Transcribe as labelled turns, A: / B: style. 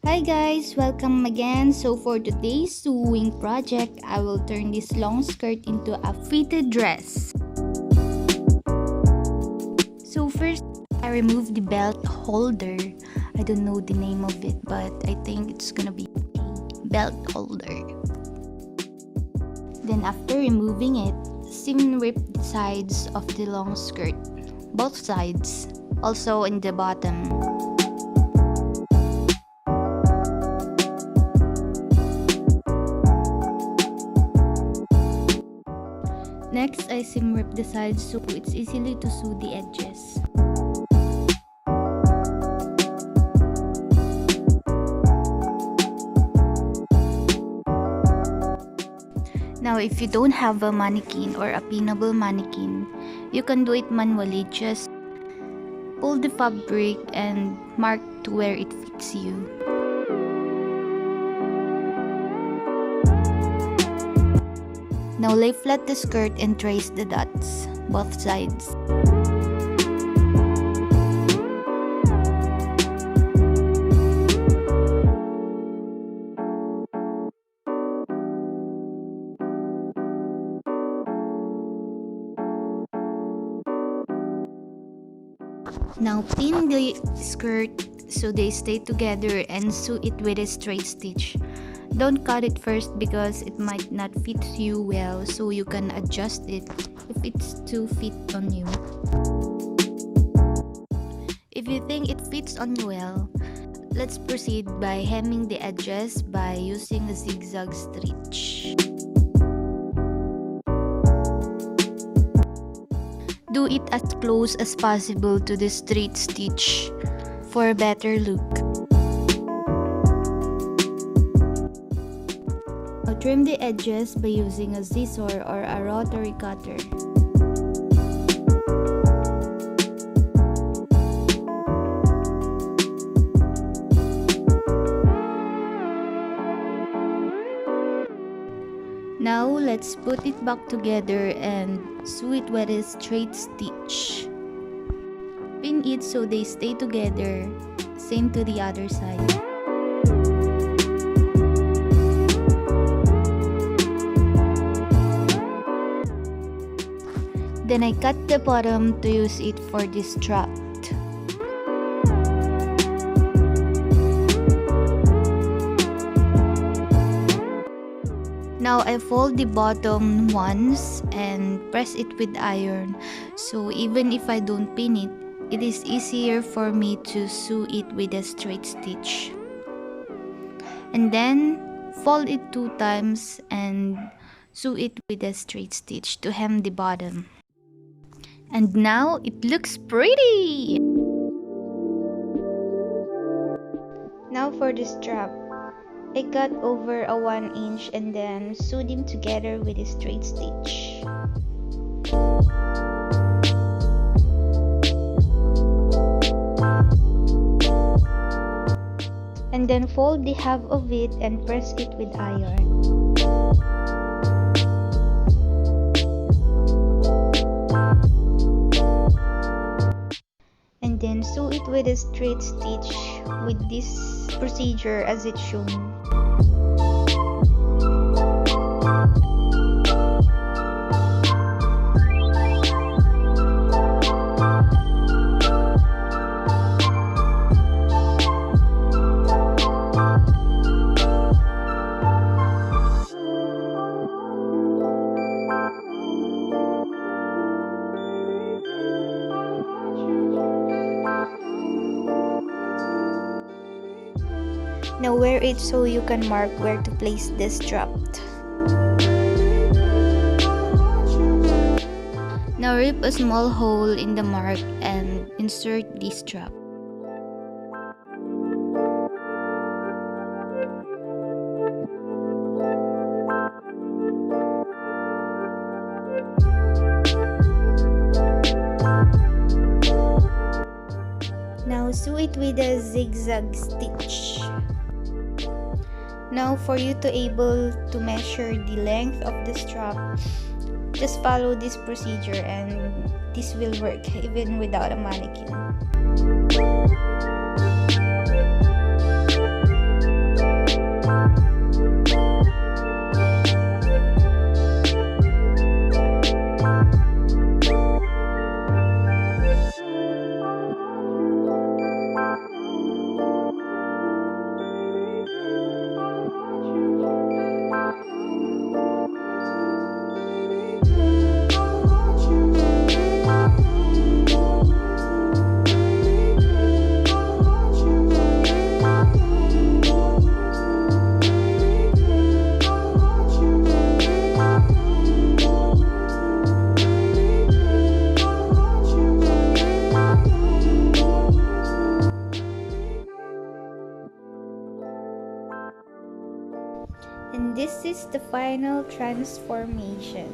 A: Hi guys, welcome again. So for today's sewing project, I will turn this long skirt into a fitted dress. So first, I remove the belt holder. I don't know the name of it, but I think it's gonna be a belt holder. Then after removing it, seam rip the sides of the long skirt, both sides, also in the bottom. Next, I seam rip the sides so it's easily to sew the edges. Now, if you don't have a mannequin or a pinnable mannequin, you can do it manually. Just pull the fabric and mark to where it fits you. Now lay flat the skirt and trace the dots, both sides. Now pin the skirt so they stay together and sew it with a straight stitch. Don't cut it first because it might not fit you well, so you can adjust it if it's too fit on you. If you think it fits on you well, let's proceed by hemming the edges by using a zigzag stitch. Do it as close as possible to the straight stitch for a better look. Now trim the edges by using a scissor or a rotary cutter. Now let's put it back together and sew it with a straight stitch. Pin it so they stay together, same to the other side. Then I cut the bottom to use it for this strap. Now I fold the bottom once and press it with iron, so even if I don't pin it, it is easier for me to sew it with a straight stitch. And then fold it 2 times and sew it with a straight stitch to hem the bottom. And now it looks pretty! Now for the strap. I cut over a 1 inch and then sew them together with a straight stitch. And then fold the half of it and press it with iron. And then sew it with a straight stitch with this procedure as it's shown. Now wear it so you can mark where to place the strap. Now rip a small hole in the mark and insert the strap. Now sew it with a zigzag stitch. Now for you to able to measure the length of the strap, just follow this procedure and this will work even without a mannequin.
B: And this is the final transformation.